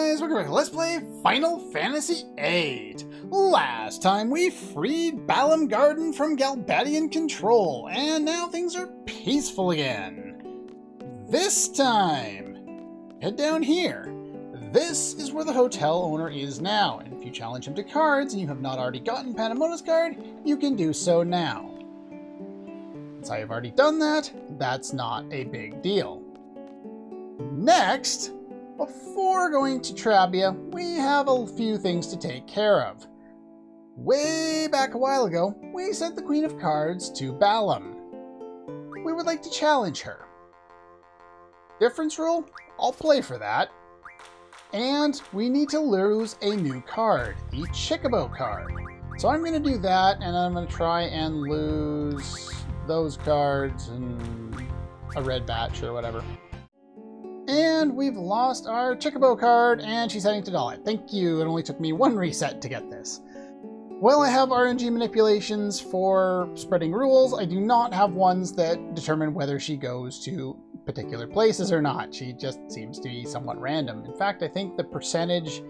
guys, welcome back to Let's Play Final Fantasy VIII. Last time we freed VIII Garden from Galbadian control, and now things are peaceful again. This time, head down here. This is where the hotel owner is now, and if you challenge him to cards and you have not already gotten Panamona's card, you can do so now. Since I have already done that, that's not a big deal. Next, before going to Trabia, we have a few things to take care of. Way back a while ago, we sent the Queen of Cards to VIII. We would like to challenge her. Difference rule? I'll play for that. And we need to lose a new card, the Chocobo card. So I'm going to do that, and I'm going to try and lose those cards and a red batch or whatever. And we've lost our Chocobo card, and she's heading to Dalit. Thank you, it only took me one reset to get this. Well, I have RNG manipulations for spreading rules. I do not have ones that determine whether she goes to particular places or not. She just seems to be somewhat random. In fact, I think the percentage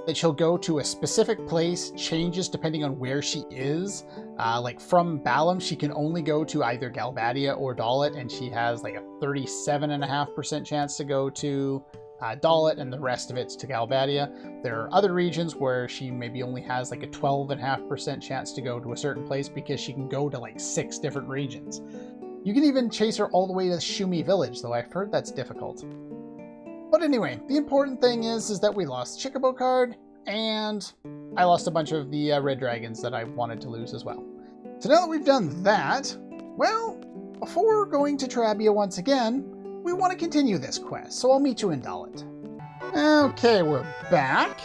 that she'll go to a specific place changes depending on where she is. Like from VIII, she can only go to either Galbadia or Dalit, and she has like a 37.5% chance to go to Dalit, and the rest of it's to Galbadia. There are other regions where she maybe only has like a 12.5% chance to go to a certain place because she can go to like 6 different regions. You can even chase her all the way to Shumi Village, though I've heard that's difficult. But anyway, the important thing is that we lost Chocobo card, and I lost a bunch of the red dragons that I wanted to lose as well. So now that we've done that, well, before going to Trabia once again, we want to continue this quest, so I'll meet you in Dalit. Okay, we're back,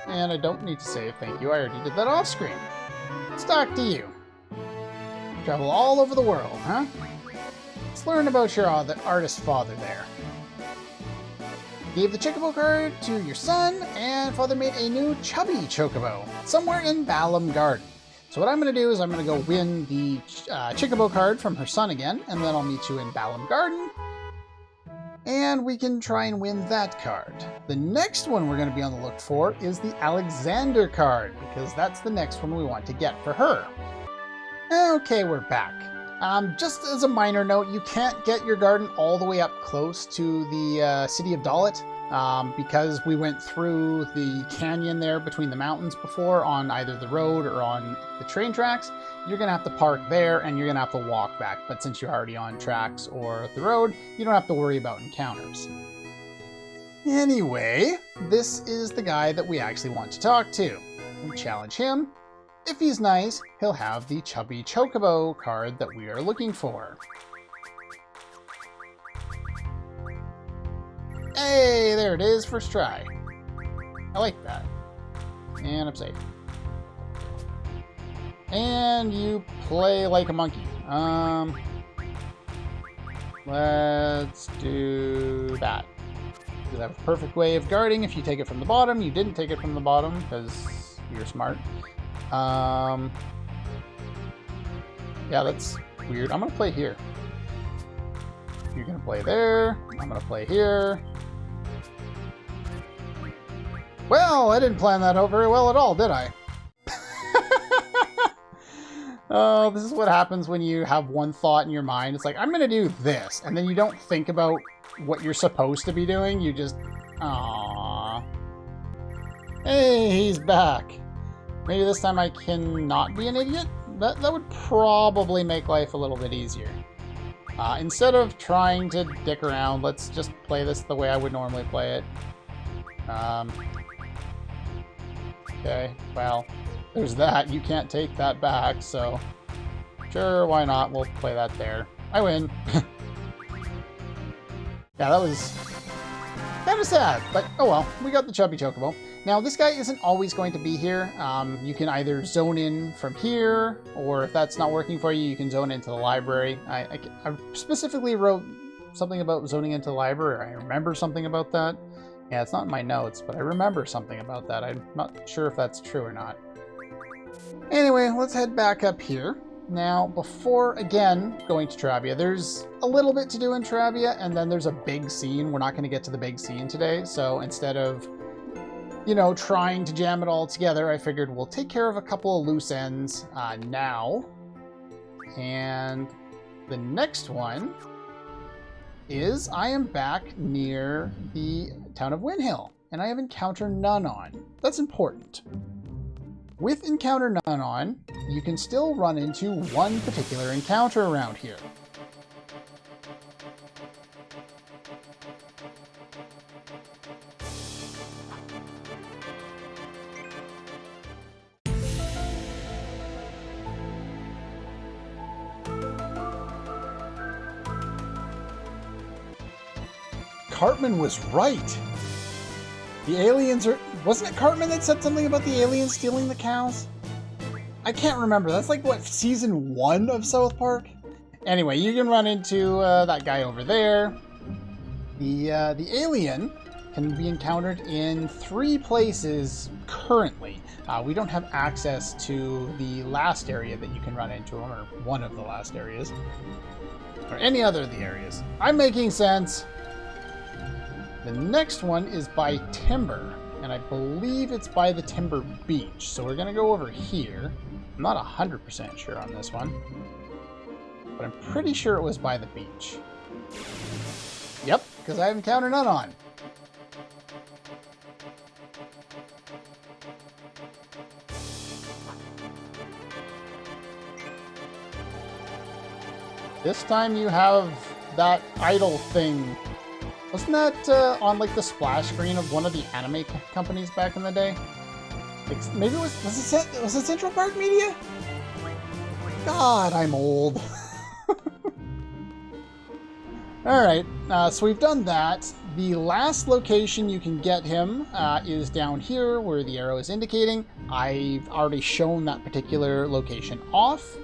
and I don't need to say thank you, I already did that off screen. Let's talk to you. Travel all over the world, huh? Let's learn about your artist father there. Gave the Chocobo card to your son, and father made a new chubby Chocobo somewhere in VIII Garden. So what I'm going to do is I'm going to go win the Chocobo card from her son again, and then I'll meet you in VIII Garden, and we can try and win that card. The next one we're going to be on the look for is the Alexander card, because that's the next one we want to get for her. Okay, we're back. Just as a minor note, you can't get your garden all the way up close to the city of Dalit because we went through the canyon there between the mountains before on either the road or on the train tracks. You're going to have to park there and you're going to have to walk back. But since you're already on tracks or the road, you don't have to worry about encounters. Anyway, this is the guy that we actually want to talk to. We challenge him. If he's nice, he'll have the chubby Chocobo card that we are looking for. Hey, there it is, first try. I like that. And I'm safe. And you play like a monkey. Let's do that. You have a perfect way of guarding if you take it from the bottom. You didn't take it from the bottom because you're smart. Yeah, that's weird. I'm gonna play here. You're gonna play there. I'm gonna play here. Well, I didn't plan that out very well at all, did I? Oh, this is what happens when you have one thought in your mind. It's like, I'm gonna do this, and then you don't think about what you're supposed to be doing. You just, aww. Hey, he's back. Maybe this time I can not be an idiot? That would probably make life a little bit easier. Instead of trying to dick around, let's just play this the way I would normally play it. Okay, well, there's that. You can't take that back, so sure, why not? We'll play that there. I win. Yeah, that was kind of sad, but oh well, we got the chubby Chocobo. Now, this guy isn't always going to be here. You can either zone in from here, or if that's not working for you, you can zone into the library. I specifically wrote something about zoning into the library. I remember something about that. Yeah, it's not in my notes, but I remember something about that. I'm not sure if that's true or not. Anyway, let's head back up here. Now, before, again, going to Trabia, there's a little bit to do in Trabia, and then there's a big scene. We're not going to get to the big scene today, so instead of you know, trying to jam it all together, I figured we'll take care of a couple of loose ends now. And the next one is I am back near the town of Windhill, and I have Encounter None on. That's important. With Encounter None on, you can still run into one particular encounter around here. Cartman was right. The aliens are... Wasn't it Cartman that said something about the aliens stealing the cows? I can't remember. That's like, what, season 1 of South Park? Anyway, you can run into that guy over there. The alien can be encountered in 3 places currently. We don't have access to the last area that you can run into him, or one of the last areas. Or any other of the areas. I'm making sense. The next one is by Timber, and I believe it's by the Timber Beach. So we're going to go over here. I'm not 100% sure on this one, but I'm pretty sure it was by the beach. Yep, because I have Encounter None on. This time you have that idle thing. Wasn't that on like the splash screen of one of the anime companies back in the day? Like, maybe it was it Central Park Media? God, I'm old. Alright, so we've done that. The last location you can get him is down here where the arrow is indicating. I've already shown that particular location off.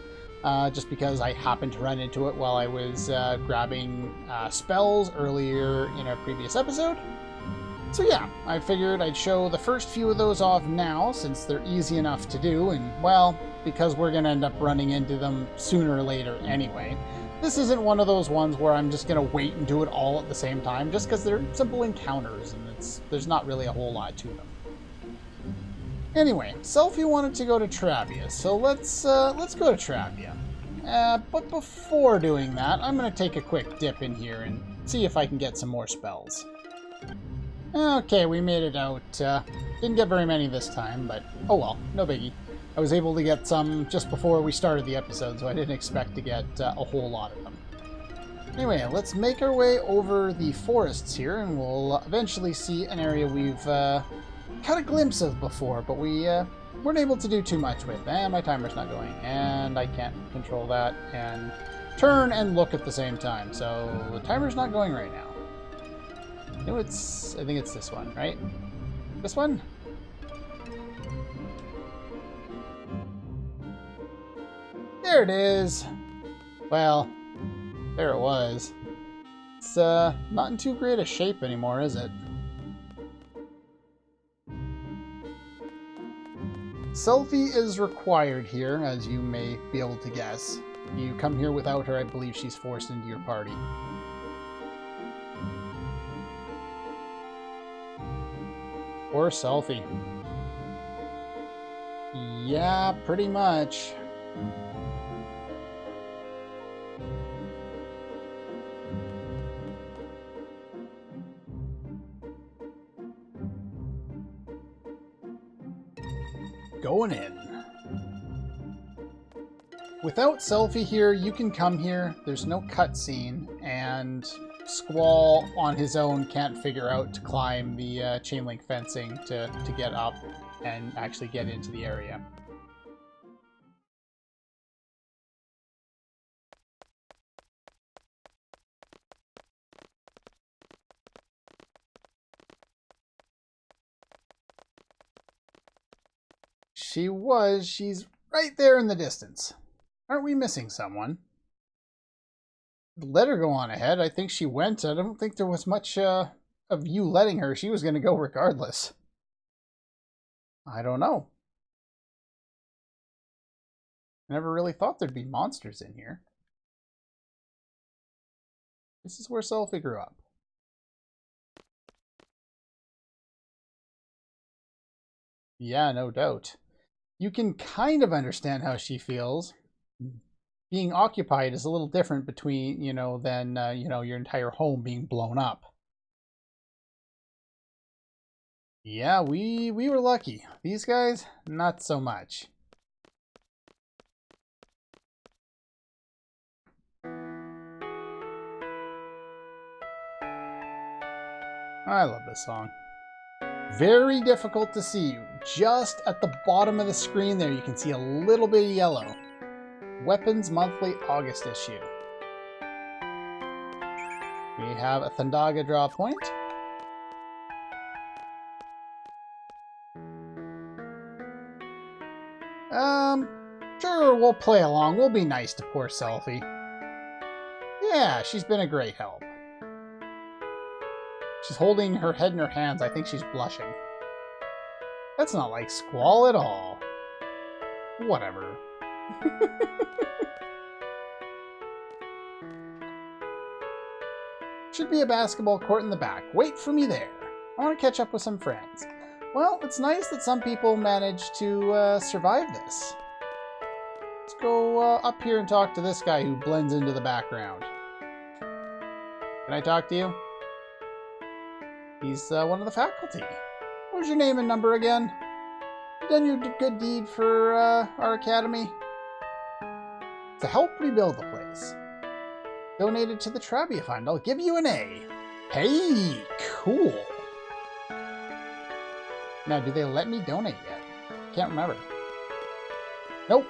Just because I happened to run into it while I was grabbing spells earlier in a previous episode. So yeah, I figured I'd show the first few of those off now, since they're easy enough to do, and well, because we're going to end up running into them sooner or later anyway. This isn't one of those ones where I'm just going to wait and do it all at the same time, just because they're simple encounters, and there's not really a whole lot to them. Anyway, Selphie wanted to go to Trabia, so let's go to Trabia. But before doing that, I'm going to take a quick dip in here and see if I can get some more spells. Okay, we made it out. Didn't get very many this time, but oh well, no biggie. I was able to get some just before we started the episode, so I didn't expect to get a whole lot of them. Anyway, let's make our way over the forests here, and we'll eventually see an area we've caught a glimpse of before, but we weren't able to do too much with. And my timer's not going, and I can't control that, and turn and look at the same time, so the timer's not going right now. No, I think it's this one, right? This one? There it is! Well, there it was. It's not in too great a shape anymore, is it? Selphie is required here, as you may be able to guess. If you come here without her, I believe she's forced into your party. Poor Selphie. Yeah, pretty much. Going in. Without Selphie here, you can come here. There's no cutscene, and Squall on his own can't figure out to climb the chain link fencing to get up and actually get into the area. She's right there in the distance. Aren't we missing someone? Let her go on ahead. I think she went. I don't think there was much of you letting her. She was going to go regardless. I don't know. I never really thought there'd be monsters in here. This is where Selphie grew up. Yeah, no doubt. You can kind of understand how she feels. Being occupied is a little different between, than, your entire home being blown up. Yeah, we were lucky. These guys, not so much. I love this song. Very difficult to see. Just at the bottom of the screen there, you can see a little bit of yellow. Weapons Monthly August issue. We have a Thandaga draw point. Sure, we'll play along. We'll be nice to poor Selphie. Yeah, she's been a great help. She's holding her head in her hands. I think she's blushing. That's not like Squall at all. Whatever. Should be a basketball court in the back. Wait for me there. I want to catch up with some friends. Well, it's nice that some people manage to survive this. Let's go up here and talk to this guy who blends into the background. Can I talk to you? He's one of the faculty. What was your name and number again? You done your good deed for our academy? To help rebuild the place. Donated to the Trabia Fund. I'll give you an A. Hey, cool. Now, do they let me donate yet? Can't remember. Nope.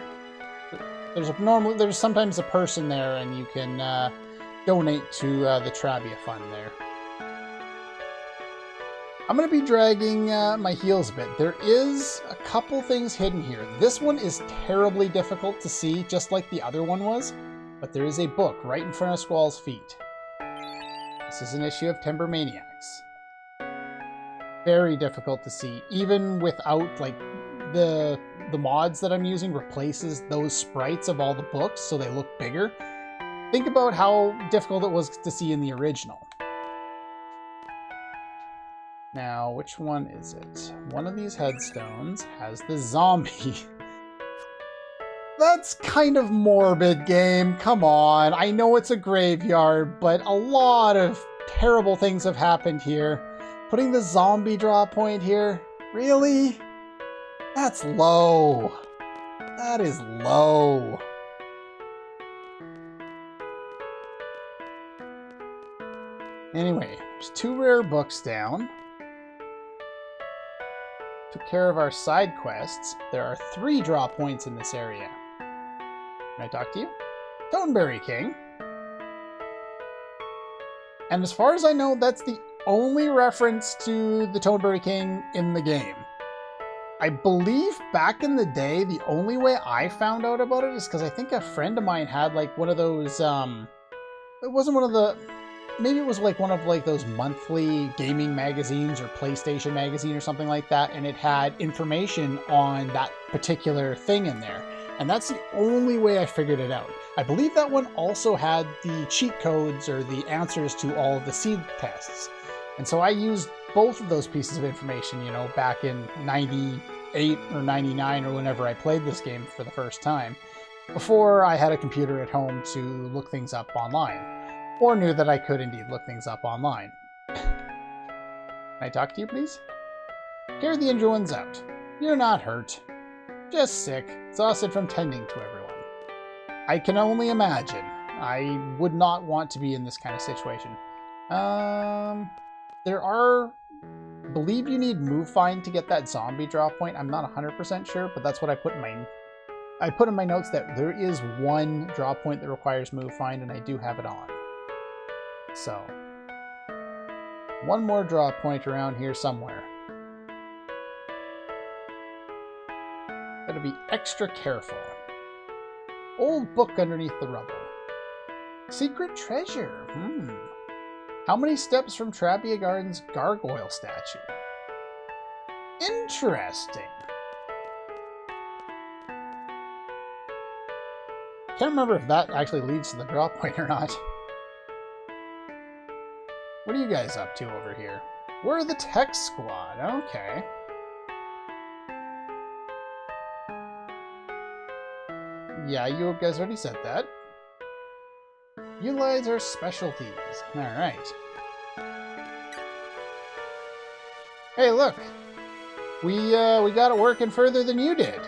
There's sometimes a person there, and you can donate to the Trabia Fund there. I'm going to be dragging my heels a bit. There is a couple things hidden here. This one is terribly difficult to see, just like the other one was. But there is a book right in front of Squall's feet. This is an issue of Timber Maniacs. Very difficult to see, even without like the mods that I'm using replaces those sprites of all the books so they look bigger. Think about how difficult it was to see in the original. Now, which one is it? One of these headstones has the zombie. That's kind of morbid, game. Come on. I know it's a graveyard, but a lot of terrible things have happened here. Putting the zombie draw point here? Really? That's low. That is low. Anyway, there's 2 rare books down. Took care of our side quests. There are 3 draw points in this area. Can I talk to you? Toneberry King. And as far as I know, that's the only reference to the Toneberry King in the game. I believe back in the day, the only way I found out about it is because I think a friend of mine had like one of those, it wasn't one of the, maybe it was like one of like those monthly gaming magazines or PlayStation magazine or something like that, and it had information on that particular thing in there. And that's the only way I figured it out. I believe that one also had the cheat codes or the answers to all of the seed tests. And so I used both of those pieces of information, back in 98 or 99 or whenever I played this game for the first time, before I had a computer at home to look things up online, or knew that I could indeed look things up online. Can I talk to you, please? Carry the injured ones out. You're not hurt. Just sick, exhausted from tending to everyone. I can only imagine. I would not want to be in this kind of situation. There are... I believe you need move find to get that zombie draw point. I'm not 100% sure, but that's what I put in my... I put in my notes that there is 1 draw point that requires move find, and I do have it on. So... 1 more draw point around here somewhere. Gotta be extra careful. Old book underneath the rubble. Secret treasure. How many steps from Trabia Garden's gargoyle statue? Interesting. Can't remember if that actually leads to the draw point or not. What are you guys up to over here? We're the tech squad. Okay. Yeah, you guys already said that. Utilize our specialties. Alright. Hey, look! We got it working further than you did.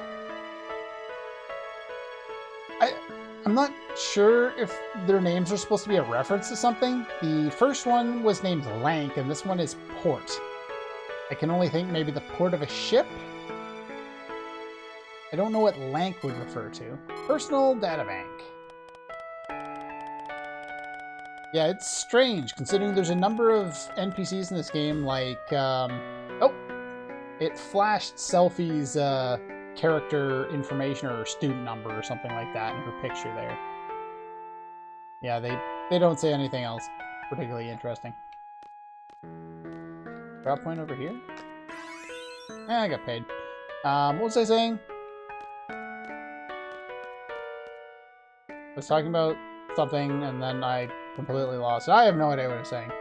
I'm not sure if their names are supposed to be a reference to something. The first one was named Lank, and this one is Port. I can only think maybe the port of a ship? I don't know what Lank would refer to. Personal databank. Yeah, it's strange, considering there's a number of NPCs in this game, like, oh! It flashed Selphie's, character information or student number or something like that in her picture there. Yeah, they don't say anything else particularly interesting. Drop point over here? I got paid. What was I saying? I was talking about something and then I completely lost it. I have no idea what I was saying.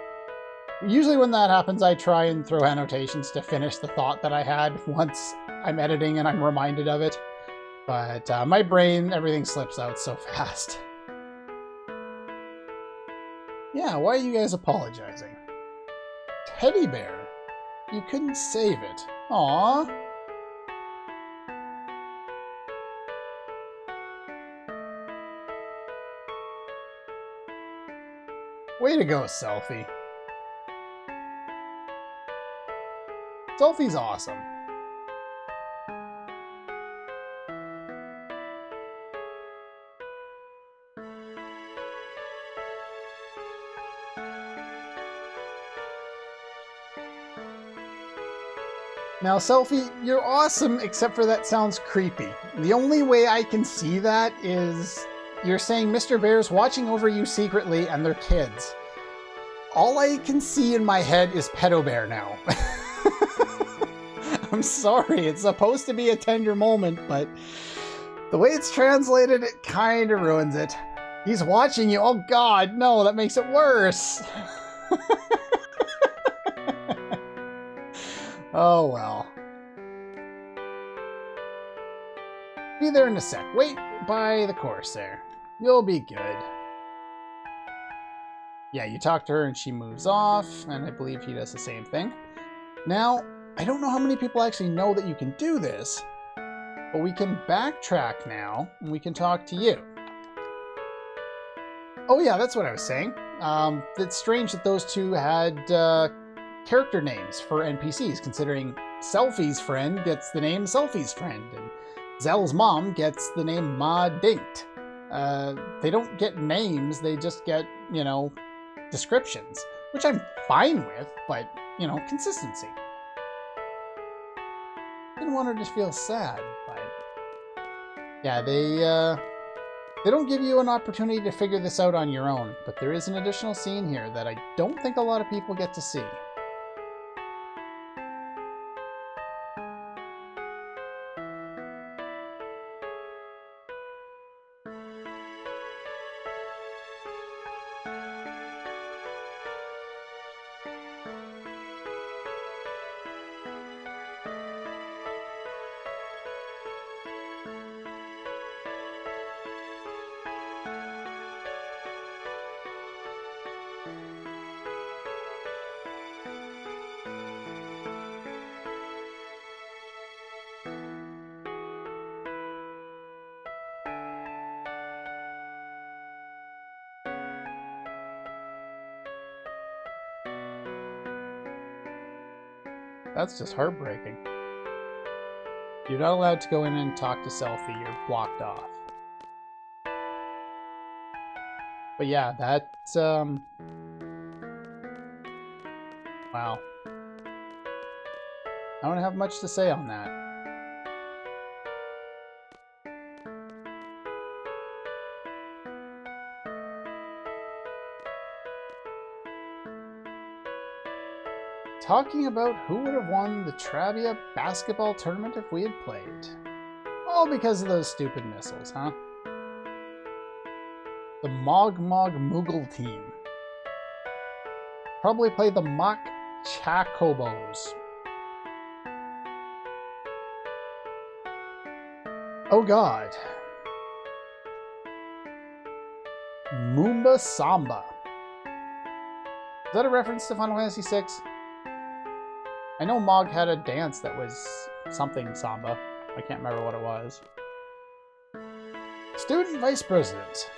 Usually when that happens, I try and throw annotations to finish the thought that I had once I'm editing and I'm reminded of it. But my brain, everything slips out so fast. Yeah, why are you guys apologizing? Teddy bear? You couldn't save it. Aww. Way to go, Selphie. Selphie's awesome. Now, Selphie, you're awesome, except for that sounds creepy. The only way I can see that is you're saying Mr. Bear's watching over you secretly and they're kids. All I can see in my head is Pedo Bear now. I'm sorry, it's supposed to be a tender moment, but the way it's translated, it kind of ruins it. He's watching you. Oh god, no, that makes it worse. Oh well. Be there in a sec. Wait by the course there. You'll be good. Yeah, you talk to her and she moves off, and I believe he does the same thing. Now, I don't know how many people actually know that you can do this, but we can backtrack now, and we can talk to you. Oh yeah, that's what I was saying. It's strange that those two had character names for NPCs, considering Selphie's friend gets the name Selphie's friend, and Zell's mom gets the name Ma Dinkt. They don't get names, they just get, you know, descriptions, which I'm fine with, but, you know, consistency. Didn't want her to feel sad, but yeah, they don't give you an opportunity to figure this out on your own, but there is an additional scene here that I don't think a lot of people get to see. That's just heartbreaking. You're not allowed to go in and talk to Selphie, you're blocked off. But yeah, that's, wow. I don't have much to say on that. Talking about who would have won the Trabia basketball tournament if we had played. All because of those stupid missiles, huh? The Mog Moogle team. Probably played the Mock Chacobos. Oh god. Moomba Samba. Is that a reference to Final Fantasy VI? I know Mog had a dance that was something Samba. I can't remember what it was. Student Vice President.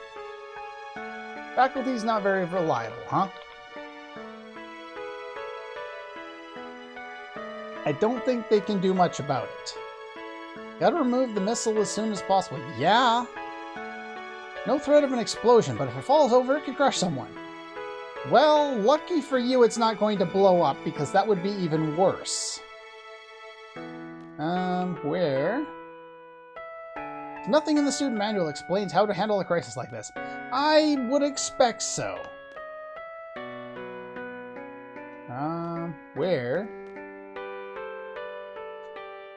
Faculty's not very reliable, huh? I don't think they can do much about it. Gotta remove the missile as soon as possible. Yeah. No threat of an explosion, but if it falls over, it could crush someone. Well, lucky for you it's not going to blow up, because that would be even worse. Where? Nothing in the student manual explains how to handle a crisis like this. I would expect so. Where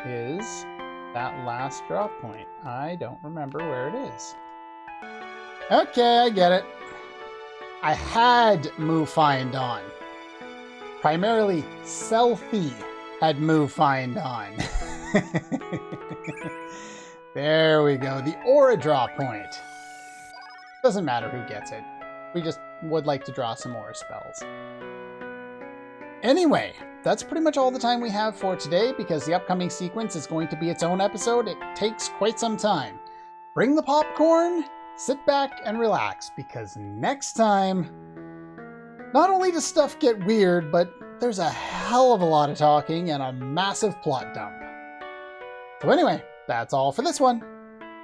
is that last drop point? I don't remember where it is. Okay, I get it. I had Move Find on. Primarily, Selphie had Move Find on. There we go. The aura draw point. Doesn't matter who gets it. We just would like to draw some aura spells. Anyway, that's pretty much all the time we have for today because the upcoming sequence is going to be its own episode. It takes quite some time. Bring the popcorn, sit back and relax because next time, not only does stuff get weird, but there's a hell of a lot of talking and a massive plot dump. So anyway, that's all for this one,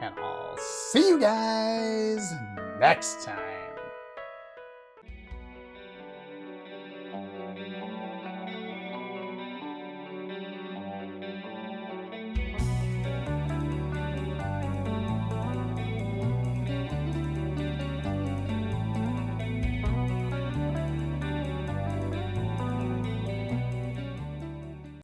and I'll see you guys next time.